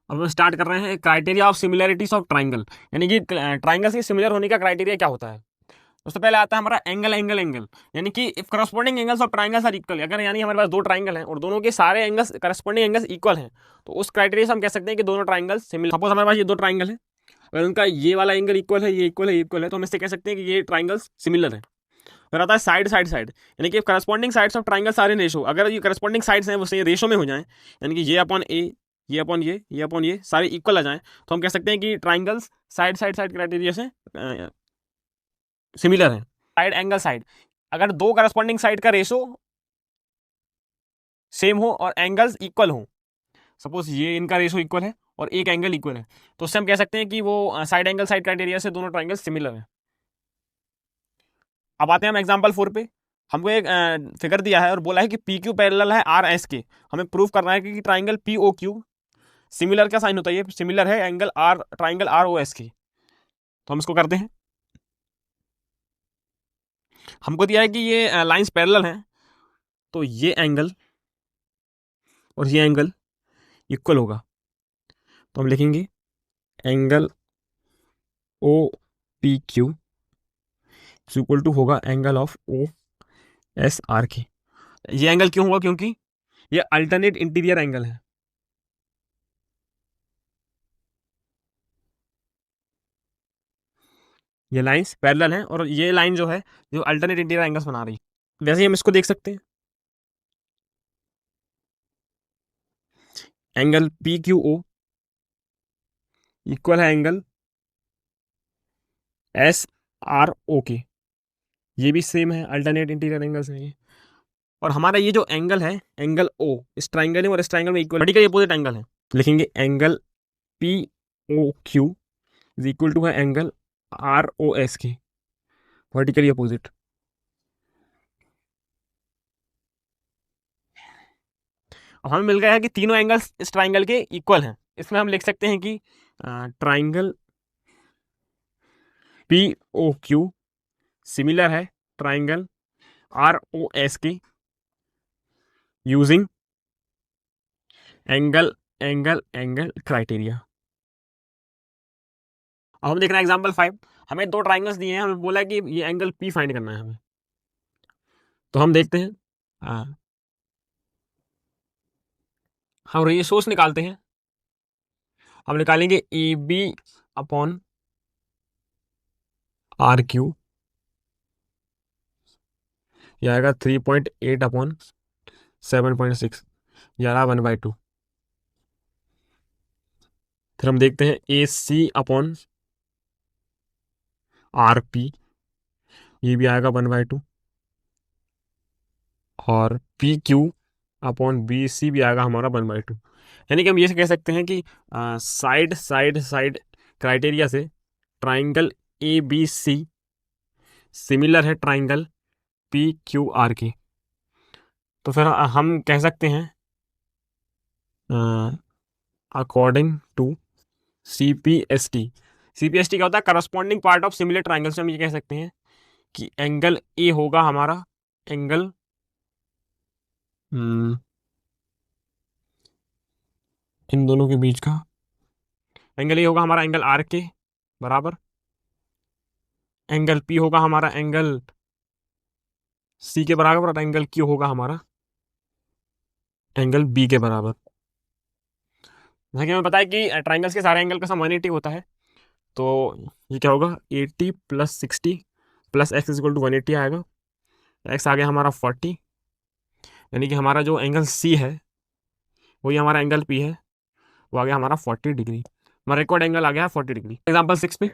अब हम स्टार्ट कर रहे हैं criteria of similarities of triangle, यानी कि ट्राइंगल के सिमिलर होने का क्राइटेरिया क्या होता है। उससे पहले आता है हमारा एंगल एंगल एंगल, यानी कि if corresponding angles of triangles are equal, अगर यानी हमारे पास दो ट्राइंगल हैं और दोनों के सारे एंगल्स करस्पॉन्डिंग एंगल्स इक्वल हैं, तो उस क्राइटेरिया से हम कह सकते हैं कि दोनों ट्राइंगल सिमिलर। सपोज हमारे पास ये दो ट्राइंगल है, अगर उनका ये वाला एंगल इक्वल है, ये इक्वल है, ये इक्वल है, तो हम इससे कह सकते हैं कि ये ट्राइंगल्स सिमिलर है। फिर आता है साइड साइड साइड, यानी कि करस्पॉन्डिंग साइड्स ऑफ ट्राइंगल सारे रेशो, अगर ये करस्पॉन्डिंग साइड्स हैं वो से रेशो में हो जाएं, यानी कि ये अपॉन ए, ये अपॉन ये अपॉन ये सारे इक्वल आ जाएं, तो हम कह सकते हैं कि triangles side side side criteria से सिमिलर है। साइड एंगल साइड, अगर दो करस्पॉन्डिंग साइड का रेशो सेम हो और एंगल्स इक्वल हो, सपोज ये इनका रेशो इक्वल है और एक एंगल इक्वल है, तो उससे हम कह सकते हैं कि वो साइड एंगल साइड क्राइटेरिया से दोनों ट्राइंगल सिमिलर है। अब आते हैं हम एग्जाम्पल 4 पे। हमको एक फिगर दिया है और बोला है कि पी क्यू पैरेलल है आर एस के, हमें प्रूव करना है कि triangle P O Q similar का साइन होता है, ये सिमिलर है angle R, triangle R O S के। तो हम इसको करते हैं। हमको दिया है कि ये लाइंस पैरेलल हैं, तो ये एंगल और ये एंगल इक्वल होगा, तो हम लिखेंगे angle O P Q equal to होगा angle of O S R के। ये एंगल क्यों होगा, क्योंकि ये अल्टरनेट इंटीरियर एंगल है। ये लाइंस पैरेलल हैं और ये लाइन जो है जो अल्टरनेट इंटीरियर एंगल्स बना रही है। वैसे ही हम इसको देख सकते हैं, angle P Q O equal है एंगल एस आर ओ के, ये भी सेम है, अल्टरनेट इंटीरियर एंगल्स हैं ये। और हमारा ये जो एंगल है एंगल ओ, इस ट्राइंगल में और इस ट्राइंगल में इक्वल वर्टिकल अपोजिट एंगल है, लिखेंगे angle P O Q is equal to है एंगल आर ओ एस के, वर्टिकली अपोजिट। अब हमें मिल गया है कि तीनों एंगल्स इस ट्राइंगल के इक्वल हैं। इसमें हम लिख सकते हैं कि triangle P O Q similar है ट्राइंगल आर ओ एस के using angle angle angle criteria. अब हम देख रहे हैं एग्जाम्पल 5। हमें दो ट्राइंगल्स दिए हैं, हमें बोला है कि ये एंगल पी फाइंड करना है हमें। तो हम देखते हैं, हम रेशियोस निकालते हैं। हम निकालेंगे A B upon R Q, यह आएगा 3.8 अपॉन 7.6, यह रहा 1/2। फिर हम देखते हैं A C upon R P, ये भी आएगा 1/2, और P Q upon B C भी आएगा हमारा 1/2। यानी कि हम ये कह सकते हैं कि साइड साइड साइड क्राइटेरिया से triangle A B C similar है ट्राइंगल पी क्यू आर की। तो फिर हम कह सकते हैं according to C P S T, C P S T क्या होता है, corresponding part of similar triangle, से हम ये कह सकते हैं कि एंगल ए होगा हमारा एंगल इन दोनों के बीच का एंगल ए होगा हमारा एंगल आर के बराबर, एंगल पी होगा हमारा एंगल सी के बराबर, और एंगल क्यू होगा हमारा एंगल बी के बराबर। जैसे कि हमें पता है कि ट्राइंगल्स के सारे एंगल का सम 180 होता है, तो ये क्या होगा 80 + 60 + x इज इक्वल टू 180 आएगा। x आ गया हमारा 40, यानी कि हमारा जो एंगल सी है वही हमारा एंगल पी है, वो आ गया हमारा 40 डिग्री। हमारा रिकॉर्ड एंगल आ गया है 40 डिग्री। एग्जाम्पल 6 पे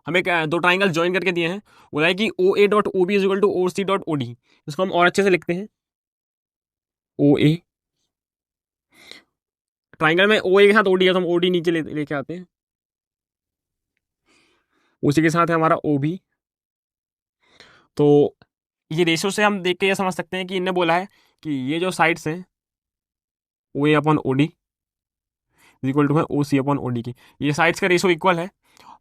हमें दो ट्राइंगल ज्वाइन करके दिए हैं, बोला है कि O A dot O B is equal to O C dot O D. इसको हम और अच्छे से लिखते हैं, ओ ए, ट्राइंगल में ओ ए के साथ ओ डी है तो हम ओ डी नीचे लेके आते हैं, उसी के साथ है हमारा ओ बी। तो ये रेशो से हम देख के ये समझ सकते हैं कि इनने बोला है कि ये जो साइड्स हैं O A upon O D equal to है ओ सी अपॉन ओ डी की, ये साइड्स का रेशो इक्वल है।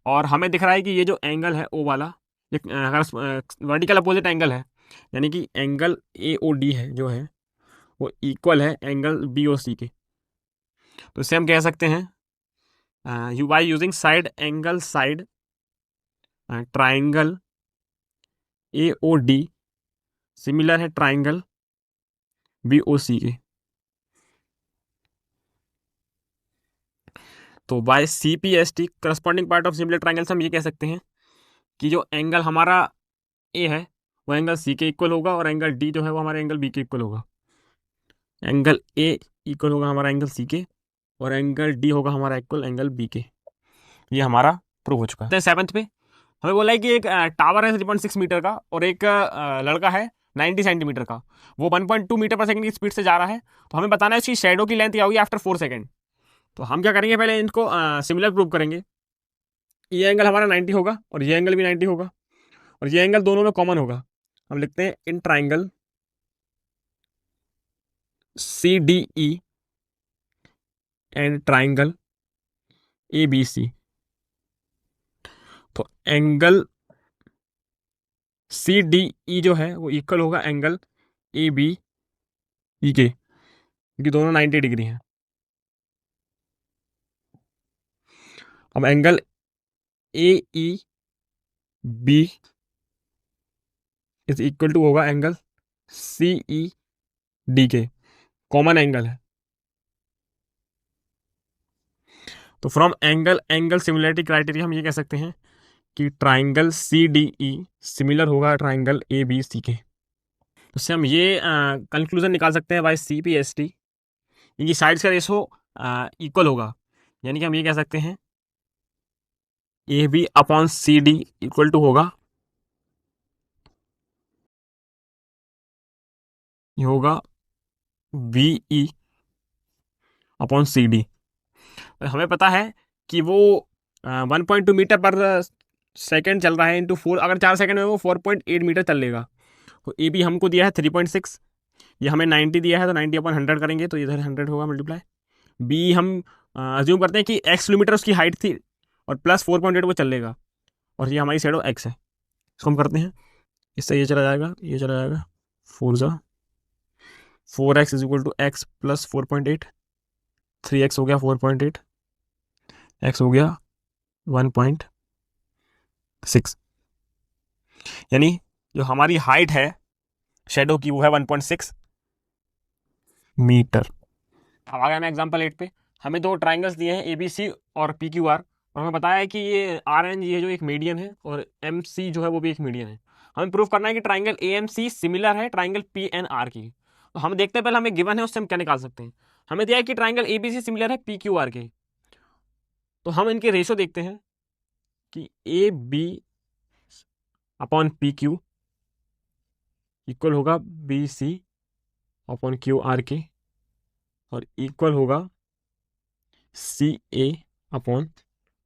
और हमें दिख रहा है कि ये जो एंगल है ओ वाला, वर्टिकल अपोजिट एंगल है, यानी कि एंगल ए ओ डी है जो है वो इक्वल है एंगल बी ओ सी के। तो इसे हम कह सकते हैं you by using side angle side triangle A O D similar है ट्राइंगल बी ओ सी के। तो by C P S T corresponding part of similar triangle से हम ये कह सकते हैं कि जो एंगल हमारा ए है वो एंगल सी के इक्वल होगा और एंगल डी जो है वो हमारे एंगल बी के इक्वल होगा। एंगल ए इक्वल होगा हमारा एंगल सी के और एंगल डी होगा हमारा इक्वल एंगल बी के। ये हमारा प्रूव हो चुका है। सेवन्थ पे हमें बोला है कि एक टावर है 3.6 मीटर का और एक लड़का है 90 सेंटीमीटर का, वो 1.2 मीटर पर सेकंड की स्पीड से जा रहा है। तो हमें बताना है उसकी शेडो की लेंथ क्या होगी आफ्टर 4 सेकंड। तो हम क्या करेंगे, पहले इनको सिमिलर प्रूव करेंगे। ये एंगल हमारा 90 होगा और ये एंगल भी 90 होगा और ये एंगल दोनों में कॉमन होगा। हम लिखते हैं इन triangle C D E and triangle A B C. तो एंगल सी डी ई जो है वो इक्वल होगा एंगल ए बी ई के, क्योंकि दोनों 90 डिग्री हैं। अब angle A E B is equal to होगा एंगल सी ई डी के, कॉमन एंगल है। तो from angle angle similarity criteria हम ये कह सकते हैं कि triangle C D E similar होगा ट्राइंगल ए बी सी के। तो इससे हम ये कंक्लूजन निकाल सकते हैं by C P S T, इनकी साइड्स का रेशो इक्वल होगा। यानी कि हम ये कह सकते हैं A B upon C D equal to होगा, ये होगा V E upon C D. हमें पता है कि वो 1.2 मीटर पर सेकेंड चल रहा है इंटू 4, अगर 4 सेकंड में वो 4.8 मीटर चल लेगा। तो ए बी हमको दिया है 3.6, ये हमें 90 दिया है तो 90 अपॉन 100 करेंगे तो इधर 100 होगा मल्टीप्लाई। बी हम अज्यूम करते हैं कि x किलोमीटर उसकी हाइट थी और प्लस 4.8 वो चल लेगा और ये हमारी शेडो x है। इसको हम करते हैं, इससे ये चला जाएगा, ये चला जाएगा, 4x is equal to X plus 4.8, 3x हो गया 4.8, x हो गया 1.6, यानी जो हमारी हाइट है शेडो की वो है 1.6 मीटर। अब आ गया मैं एग्जाम्पल 8 पे। हमें दो ट्राइंगल्स दिए हैं ए बी सी और पी क्यू आर, और हमें बताया है कि ये आर एन जी है जो एक मीडियन है और एम सी जो है वो भी एक मीडियन है। हमें प्रूव करना है कि triangle A M C similar है ट्राइंगल पी एन आर की। तो हम देखते हैं पहले हमें गिवन है उससे हम क्या निकाल सकते हैं। हमें दिया है कि triangle A B C similar है पी क्यू आर के। तो हम इनके रेशो देखते हैं कि A B upon P Q equal होगा B C upon Q R के और इक्वल होगा C A upon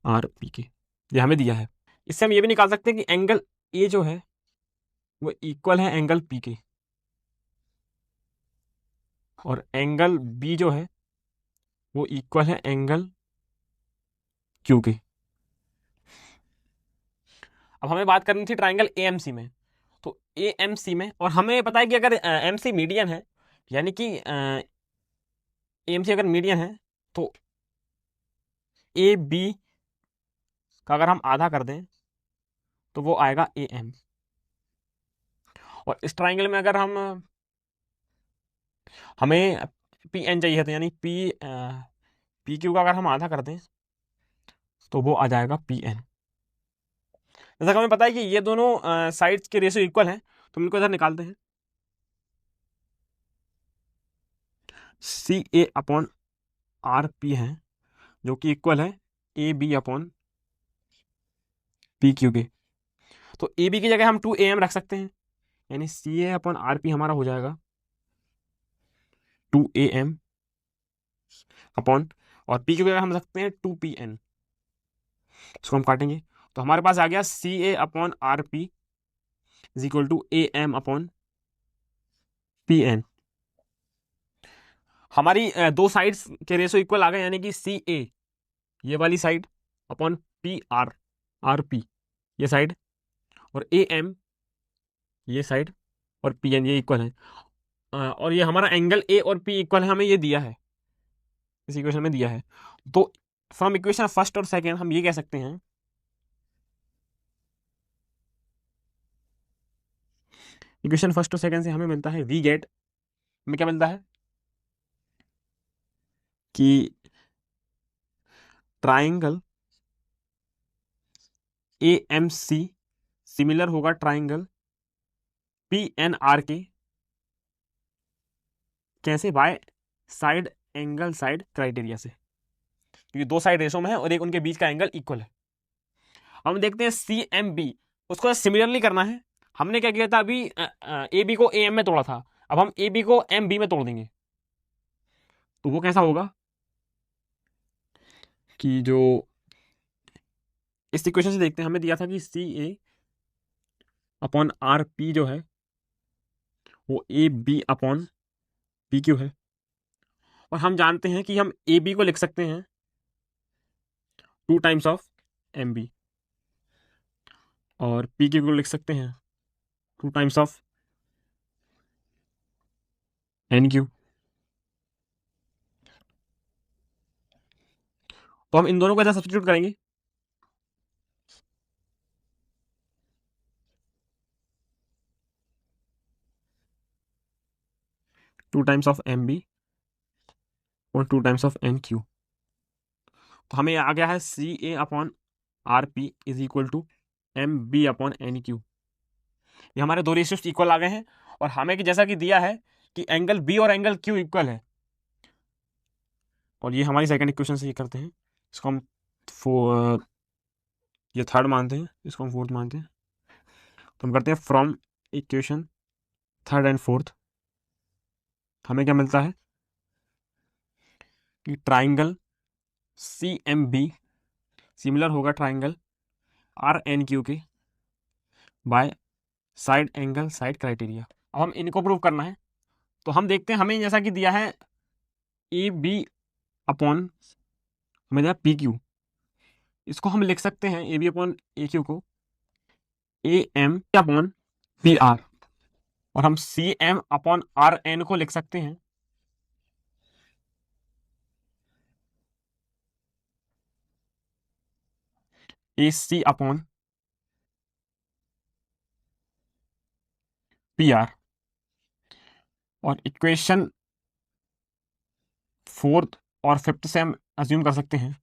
R P के। ये हमें दिया है। इससे हम ये भी निकाल सकते हैं कि एंगल ए जो है वो इक्वल है एंगल पी के और एंगल बी जो है वो इक्वल है एंगल क्यू के। अब हमें बात करनी थी ट्राइंगल ए एम सी में। तो ए एम सी में, और हमें पता है कि अगर एम सी मीडियन है, यानी कि ए एम सी अगर मीडियन है तो ए बी का अगर हम आधा कर दें तो वो आएगा ए एम। और इस ट्राइंगल में अगर हमें पी एन चाहिए था, यानी पी क्यू का अगर हम आधा कर दें तो वो आ जाएगा पी एन। जैसा कि हमें पता है कि ये दोनों साइड्स के रेशियो इक्वल हैं, तो इनको इधर निकालते हैं। C A upon R P है जो कि इक्वल है A B upon P Q के। तो ए बी की जगह हम 2 ए एम रख सकते हैं, यानी सी ए अपॉन आर पी हमारा हो जाएगा 2 ए एम अपॉन, और पी क्यू की जगह हम रखते हैं 2 पी एन। इसको हम काटेंगे तो हमारे पास आ गया C A upon R P is equal to A M upon P N. हमारी दो साइड्स के रेशो इक्वल आ गए, यानी कि सी ए ये वाली side upon P are are P ये साइड और ए एम ये साइड और पी एन ये इक्वल है। और ये हमारा एंगल ए और पी इक्वल है, हमें ये दिया है। इस इक्वेशन में दिया है। तो फ्रॉम इक्वेशन फर्स्ट और सेकेंड हम ये कह सकते हैं, इक्वेशन फर्स्ट और सेकेंड से हमें मिलता है वी गेट, हमें क्या मिलता है कि triangle A M C similar होगा ट्राइंगल पी एन आर के, कैसे, by side angle side criteria से, क्योंकि दो साइड रेशो में है और एक उनके बीच का एंगल इक्वल है। हम देखते हैं सी एम बी, उसको सिमिलरली करना है। हमने क्या किया था अभी, ए बी को ए एम में तोड़ा था, अब हम ए बी को एम बी में तोड़ देंगे। तो वो कैसा होगा कि जो इस इक्वेशन से देखते हैं, हमें दिया था कि C A upon R P जो है वो A B upon P Q है, और हम जानते हैं कि हम ए बी को लिख सकते हैं 2 टाइम्स ऑफ एम बी, और पी क्यू को लिख सकते हैं 2 टाइम्स ऑफ एन क्यू। तो हम इन दोनों को ऐसा सब्स्टिट्यूट करेंगे, two times of M B और 2 टाइम्स ऑफ एन क्यू। तो हमें आ गया है C A upon R P is equal to M B upon N Q. ये हमारे दो रेशियोज इक्वल आ गए हैं, और हमें कि जैसा कि दिया है कि एंगल बी और एंगल क्यू इक्वल है, और ये हमारी सेकंड इक्वेशन से ये करते हैं, इसको हम ये थर्ड मानते हैं, इसको हम फोर्थ मानते हैं। तो हम करते हैं from equation third and fourth, हमें क्या मिलता है कि triangle C M B similar होगा ट्राइंगल आर एन क्यू के by side angle side criteria. अब हम इनको प्रूव करना है, तो हम देखते हैं, हमें जैसा कि दिया है ए बी अपॉन, हमें दिया पी क्यू, इसको हम लिख सकते हैं A B upon A Q को A M upon P R, और हम C M upon R N को लिख सकते हैं A C upon P R. और इक्वेशन फोर्थ और फिफ्थ से हम अज्यूम कर सकते हैं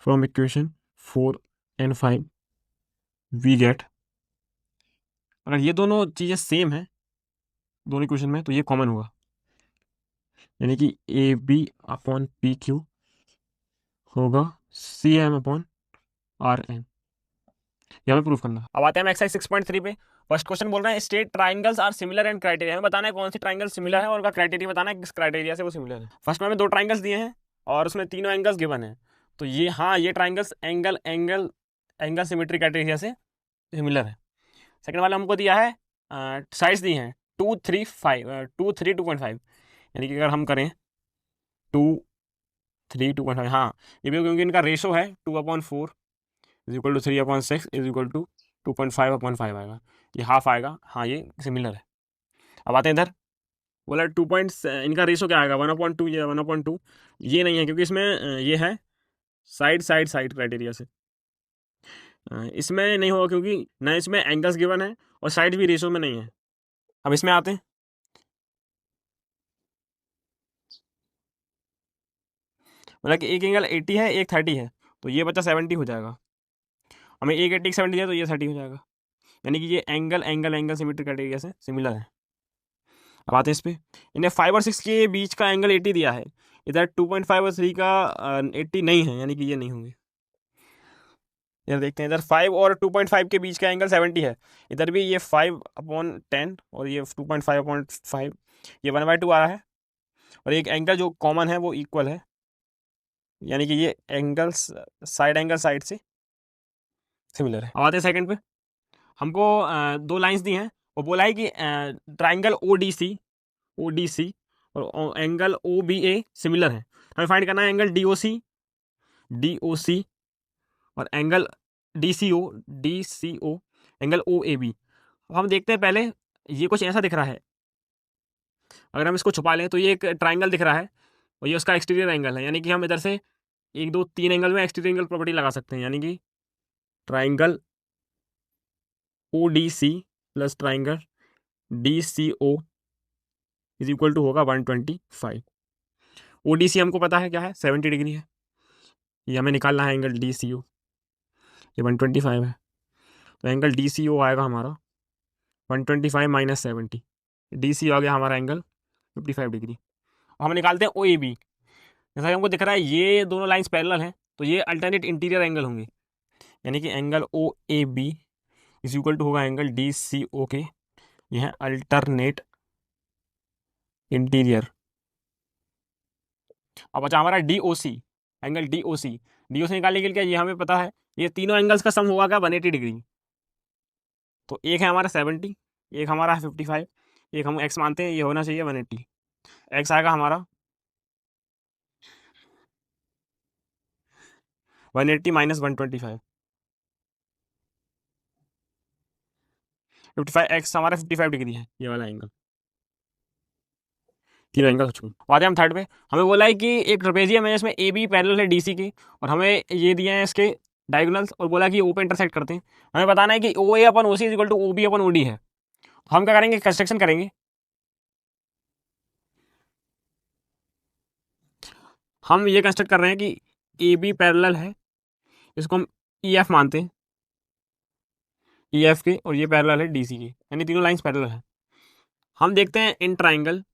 from equation 4 and 5 we get, अगर ये दोनों चीजें सेम है दोनों इक्वेशन में तो ये कॉमन होगा, यानी कि A B upon P Q होगा C M upon R N. ये हमें प्रूफ करना है। अब आते हैं हम एक्सरसाइज 6.3 पे। फर्स्ट क्वेश्चन बोल रहे हैं state triangles are similar and criteria, हमें बताना है कौन सी ट्राइंगल सिमिलर है और उनका क्राइटेरिया बताना है किस क्राइटेरिया से वो सिमिलर है। फर्स्ट में हमें 2 ट्राइंगल्स दिए हैं और उसमें तीनों एंगल्स गिवन है, तो ये, हाँ, ये triangles angle angle angle symmetry criteria से सिमिलर है। सेकंड वाला हमको दिया है साइड्स दी हैं 2 3 5 2 3 2.5, यानी कि अगर हम करें 2 3 2.5, हाँ ये भी क्योंकि इनका रेशो है 2/4 is equal to 3/6 is equal to 2.5/5 आएगा, ये हाफ आएगा, हाँ ये सिमिलर है। अब आते हैं इधर, बोला 2 पॉइंट्स, इनका रेशो क्या आएगा 1/2, ये 1/2 ये नहीं है क्योंकि इसमें ये है साइड साइड साइड क्राइटेरिया से, इसमें नहीं होगा क्योंकि ना इसमें एंगल्स गिवन है और साइड भी रेशो में नहीं है। अब इसमें आते हैं, मतलब कि एक एंगल 80 है एक 30 है, तो ये बच्चा 70 हो जाएगा। हमें एक 80 70 है तो ये 30 हो जाएगा, यानी कि ये angle angle angle symmetry criteria से सिमिलर है। अब आते हैं इस पे, इन्हें 5 और 6 के बीच का एंगल 80 दिया है, इधर 2.5 और 3 का 80 नहीं है, यानी कि ये नहीं होंगे। इधर देखते हैं, इधर 5 और 2.5 के बीच का एंगल 70 है, इधर भी ये 5/10 और ये 2.5/5, ये 1/2 आ रहा है, और एक एंगल जो कॉमन है वो इक्वल है, यानी कि ये एंगल्स साइड एंगल साइड से सिमिलर है। अब आते हैं सेकंड पे, हमको 2 लाइंस दी हैं, वो बोला है कि ट्राइंगल ओ डी सी और angle O B a similar है। हमें फाइंड करना है एंगल डी ओ सी और angle D C O, angle O A B. अब हम देखते हैं पहले, ये कुछ ऐसा दिख रहा है, अगर हम इसको छुपा लें तो ये एक ट्राइंगल दिख रहा है, और ये उसका एक्सटीरियर एंगल है, यानी कि हम इधर से 1 2 3 एंगल में एक्सटीरियर एंगल प्रॉपर्टी लगा सकते हैं, यानी कि triangle O D C plus triangle D C O is equal to होगा 125। ओ डी सी हमको पता है क्या है, 70 डिग्री है। ये हमें निकालना है एंगल डी सी ओ, ये 125 है, तो एंगल डी सी ओ आएगा हमारा 125 माइनस 70। डी सी आ गया हमारा एंगल 55 डिग्री। हम निकालते हैं ओ ए बी। जैसा कि हमको दिख रहा है ये दोनों लाइंस पैरेलल हैं, तो ये अल्टरनेट इंटीरियर एंगल होंगे, यानी कि angle O A B is equal to होगा एंगल डी सी ओ के, ये है अल्टरनेट इंटीरियर। अब बचा हमारा D O C, angle D O C. D O C निकालने के लिए क्या, ये हमें पता है ये तीनों एंगल्स का सम होगा क्या, 180 डिग्री। तो एक है हमारा 70, एक हमारा है 55, एक हम एक्स मानते हैं, ये होना चाहिए 180। एक्स आएगा हमारा 180 माइनस 125, 55 एक्स हमारा 55 डिग्री है ये वाला एंगल। तीनों एंगल हो आते हैं हम थर्ड पे। हमें बोला है कि एक ट्रेपेजियम है जिसमें ए बी पैरेलल है डी सी की, और हमें ये दिए हैं इसके डायगोनल्स, और बोला कि ओ पे इंटरसेक्ट करते हैं। हमें बताना है कि O A upon O C is equal to O B upon O D है। तो हम क्या करेंगे, कंस्ट्रक्शन करेंगे। हम ये कंस्ट्रक्ट कर रहे हैं कि ए बी पैरेलल है, इसको हम ई एफ मानते हैं, ई एफ के, और ये पैरेलल है डी सी के, यानी तीनों लाइंस पैरेलल है। हम देखते हैं इन triangle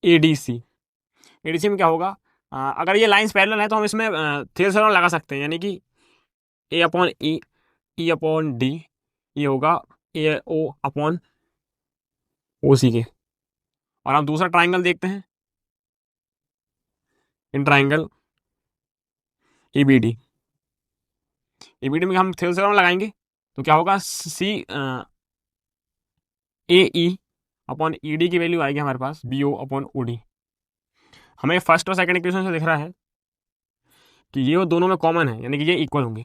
A D C. A D C में क्या होगा, अगर ये लाइंस पैरेलल है तो हम इसमें थ्योरम लगा सकते हैं, यानी कि ए अपॉन ई अपॉन डी, ये होगा ए ओ अपॉन ओ सी के। और हम दूसरा ट्राइंगल देखते हैं, इन triangle A B D. A B D में हम थ्योरम लगाएंगे, तो क्या होगा, C A E upon E D की वैल्यू आएगी हमारे पास B O upon O D. हमें फर्स्ट और सेकंड इक्वेशन से दिख रहा है कि ये दोनों में कॉमन है, यानी कि ये इक्वल होंगे।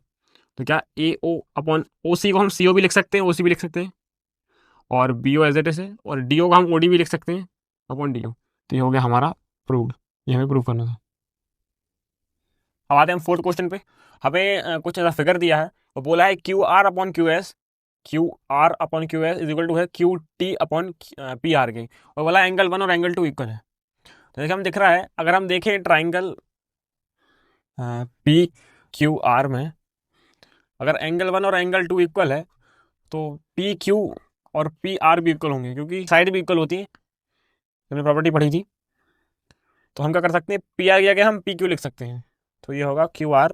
तो क्या ए ओ अपॉन ओ सी को हम सी ओ भी लिख सकते हैं, ओ सी भी लिख सकते हैं, और B O as it is है, और डी ओ को हम ओ डी भी लिख सकते हैं अपॉन डी ओ। तो ये हो गया हमारा प्रूव्ड, ये हमें प्रूव करना था। अब आते हैं हम फोर्थ क्वेश्चन पे। हमें कुछ ऐसा फिगर दिया है और बोला है Q R upon Q S, Q R upon Q S is equal to है Q T upon P R के, और बोला एंगल 1 और एंगल 2 इक्वल है। तो देखिए हम दिख रहा है, अगर हम देखें ट्राइंगल पी क्यू आर में, अगर एंगल 1 और एंगल 2 इक्वल है तो पी क्यू और पी आर भी इक्वल होंगे, क्योंकि साइड भी इक्वल होती है, हमने प्रॉपर्टी पढ़ी थी। तो हम क्या कर सकते हैं, पी आर की जगह हम पी क्यू लिख सकते हैं। तो ये होगा Q R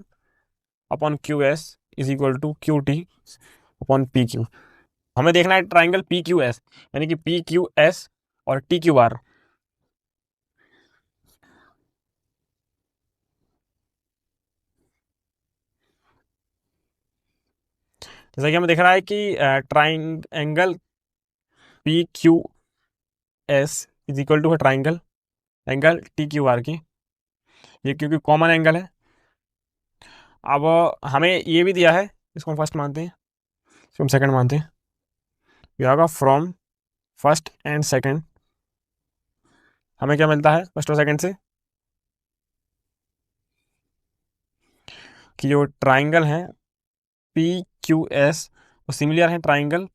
upon Q S is equal to Q T upon P Q. हमें देखना है ट्राइंगल पी क्यू एस, यानी कि पी क्यू एस और टी क्यू आर। जैसा कि हमें दिख रहा है कि angle P Q S is equal to है triangle angle T Q R की, ये क्योंकि कॉमन एंगल है। अब हमें ये भी दिया है, इसको हम फर्स्ट मानते हैं, इसको हम सेकंड मानते हैं। ये होगा फ्रॉम फर्स्ट एंड सेकंड, हमें क्या मिलता है फर्स्ट और सेकंड से, कि जो ट्राइंगल है पी क्यू एस वो सिमिलर है ट्राइंगल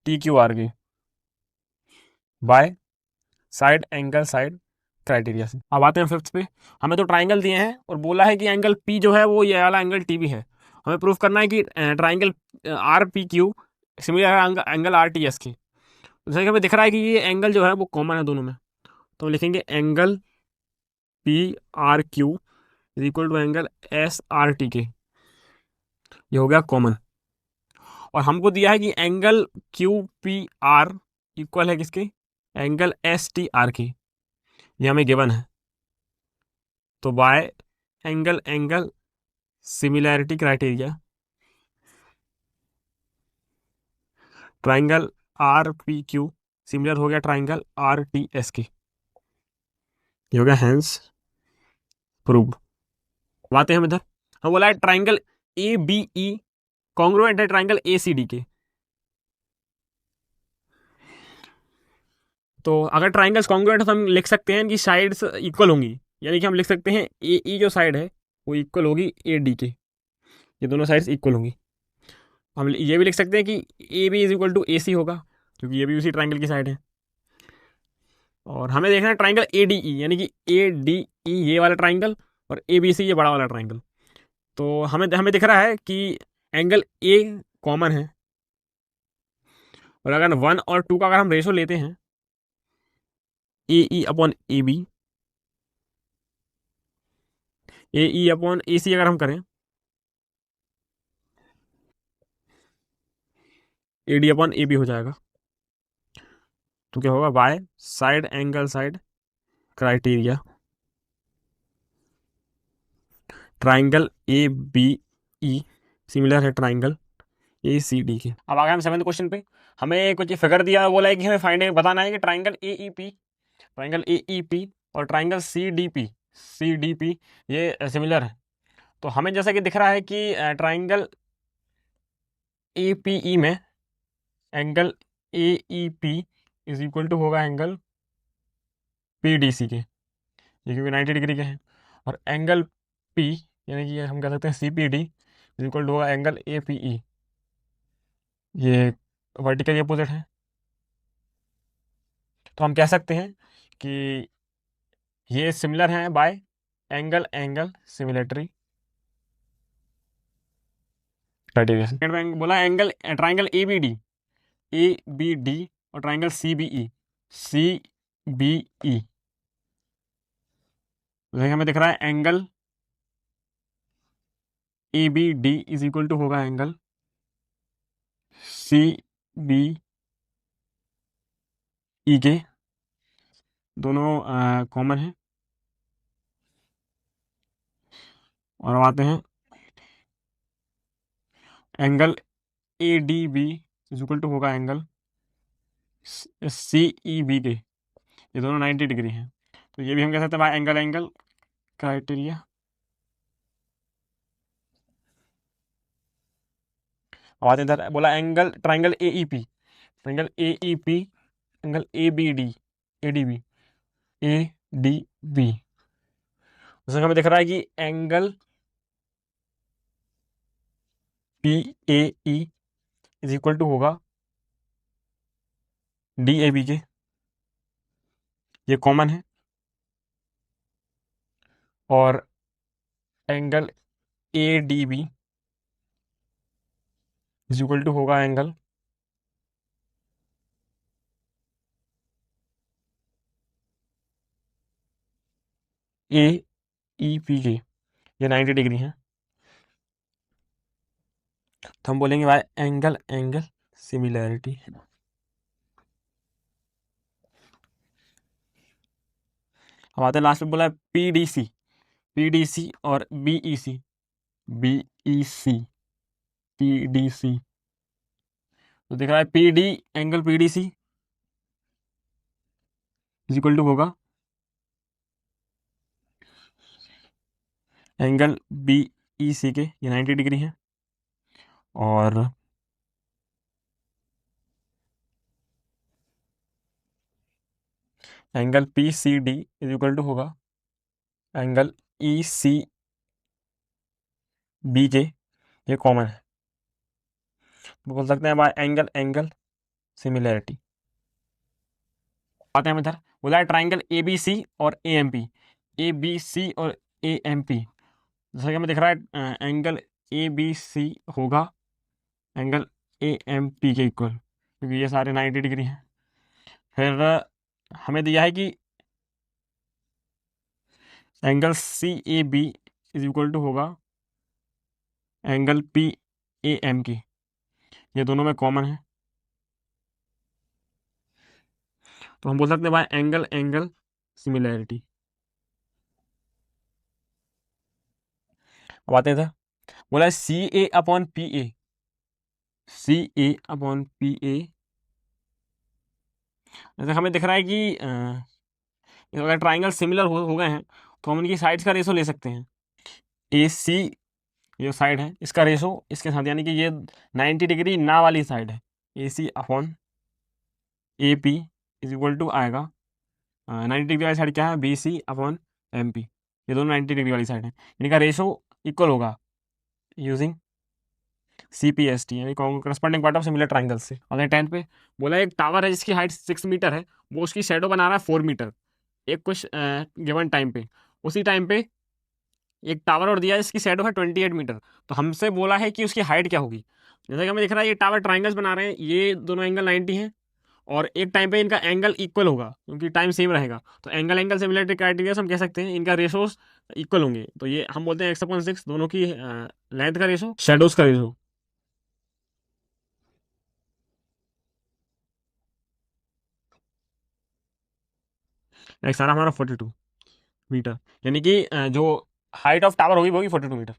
टी क्यू आर की bye side angle side criteria से। अब आते हैं फिफ्थ पे। हमें तो ट्राइंगल दिए हैं और बोला है कि एंगल पी जो है वो ये वाला एंगल टी भी है। हमें प्रूफ करना है कि triangle R P Q similar है एंगल आर टी एस की। जैसे कि हमें दिख रहा है कि ये एंगल जो है वो कॉमन है दोनों में, तो हम लिखेंगे angle P R Q is equal to angle S R T के, ये हो गया कॉमन। और हमको दिया है कि angle Q P R equal है किसके, एंगल एस टी आर की, ये हमें गिवन है। तो bye angle angle similarity criteria triangle R P Q similar हो गया ट्राइंगल आर टी एस की, ये हो गया हैंस प्रूव्ड। आते हैं हम इधर, हम बोला है triangle A B E congruent है ट्राइंगल ए सी डी के। तो अगर ट्राइंगल्स कॉन्ग्रुएंट है तो हम लिख सकते हैं कि साइड्स इक्वल होंगी, यानी कि हम लिख सकते हैं ए ई जो साइड है वो इक्वल होगी ए डी के, ये दोनों साइड्स इक्वल होंगी। हम ये भी लिख सकते हैं कि A B is equal to A C होगा, क्योंकि ये भी उसी ट्राइंगल की साइड है। और हमें देखना है ट्राइंगल ए डी ई, यानी कि ए डी ई ये वाला ट्राइंगल और ए बी सी ये बड़ा वाला ट्राइंगल। तो हमें हमें दिख रहा है कि एंगल ए कॉमन है, और अगर 1 और 2 का अगर हम रेशो लेते हैं ए E upon A B, A E upon ए सी अगर हम करें, A D upon A B हो जाएगा। तो क्या होगा, Y side angle side criteria triangle A B E similar है ट्राइंगल ए सी डी के। अब आ गए हम 7th क्वेश्चन पे। हमें कुछ फिगर दिया, बोला है कि हमें फाइंड बताना है कि ट्राइंगल ए ई पी और ट्राइंगल सी डी पी ये सिमिलर है। तो हमें जैसा कि दिख रहा है कि ट्राइंगल ए पी ई में angle A E P is equal to होगा एंगल पी डी सी के, ये क्योंकि 90 डिग्री के हैं। और एंगल पी यानी कि हम कह सकते हैं C P D is equal to होगा एंगल ए पी ई, ये वर्टिकल अपोजिट है। तो हम कह सकते हैं कि ये सिमिलर हैं by angle angle similarity criteria. Second में बोला angle triangle A B D और ट्राइंगल सी बी ई हमें दिख रहा है angle A B D is equal to होगा एंगल सी बी ई के, दोनों कॉमन है। और आते हैं angle A D B is equal to होगा एंगल सी ई बी के, ये दोनों 90 डिग्री हैं। तो ये भी हम कह सकते हैं बाय एंगल एंगल क्राइटेरिया। अब आते हैं इधर, बोला angle triangle A E P angle A B D A D B, उसमें हमें दिख रहा है कि angle P A E is equal to होगा डी ए बी के, ये कॉमन है। और angle A D B is equal to होगा एंगल ए ई पी के, ये 90 डिग्री है। तो हम बोलेंगे भाई एंगल एंगल सिमिलैरिटी। अब आते हैं लास्ट में, बोला है पी डी सी और B E C P D C. तो दिख रहा है P D angle P D C is equal to होगा एंगल बी ई सी के, ये 90 डिग्री है। और angle P C D is equal to होगा एंगल ई सी बी के, ये कॉमन है। तो बोल सकते हैं बाय एंगल एंगल सिमिलैरिटी। आते हैं हम इधर, बोला है ट्राइंगल ए बी सी और ए एम पी और ए एम पी। जैसा कि हमें दिख रहा है एंगल ए बी सी होगा एंगल ए एम पी के इक्वल, क्योंकि ये सारे 90 डिग्री हैं। फिर हमें दिया है कि angle C A B is equal to होगा एंगल पी ए एम की, ये दोनों में कॉमन है। तो हम बोल सकते हैं भाई एंगल एंगल सिमिलैरिटी। अब आते हैं, बोला है C A upon P A जैसे हमें दिख रहा है कि अगर ट्राइंगल सिमिलर हो गए हैं तो हम इनकी साइड्स का रेशो ले सकते हैं। ए सी ये साइड है, इसका रेशो इसके साथ, यानी कि ये 90 डिग्री ना वाली साइड है, A C upon A P is equal to आएगा 90 डिग्री वाली साइड क्या है, B C upon M P, ये दोनों 90 डिग्री वाली साइड है, इनका रेशो इक्वल होगा using C P S T यानी corresponding part of similar triangle से। अगले 10 पे बोला एक टावर है जिसकी हाइट 6 मीटर है, वो उसकी शेडो बना रहा है 4 मीटर एक कुछ गिवन टाइम पे। उसी टाइम पे एक टावर और दिया है जिसकी शेडो है 28 मीटर, तो हमसे बोला है कि उसकी हाइट क्या होगी। जैसा कि हमें दिख रहा है ये टावर ट्राइंगल्स बना रहे हैं, ये दोनों एंगल 90 हैं और एक टाइम पे इनका एंगल इक्वल होगा क्योंकि टाइम सेम रहेगा, तो एंगल एंगल सिमिलरिटी क्राइटेरिया से हम कह सकते हैं इनका रेशोस इक्वल होंगे, तो ये हम बोलते हैं x/6 दोनों की लेंथ का रेशो, शेडोज का रेशो। एक सारा हमारा 42 मीटर, यानी कि जो हाइट ऑफ टावर होगी वो होगी 42 मीटर।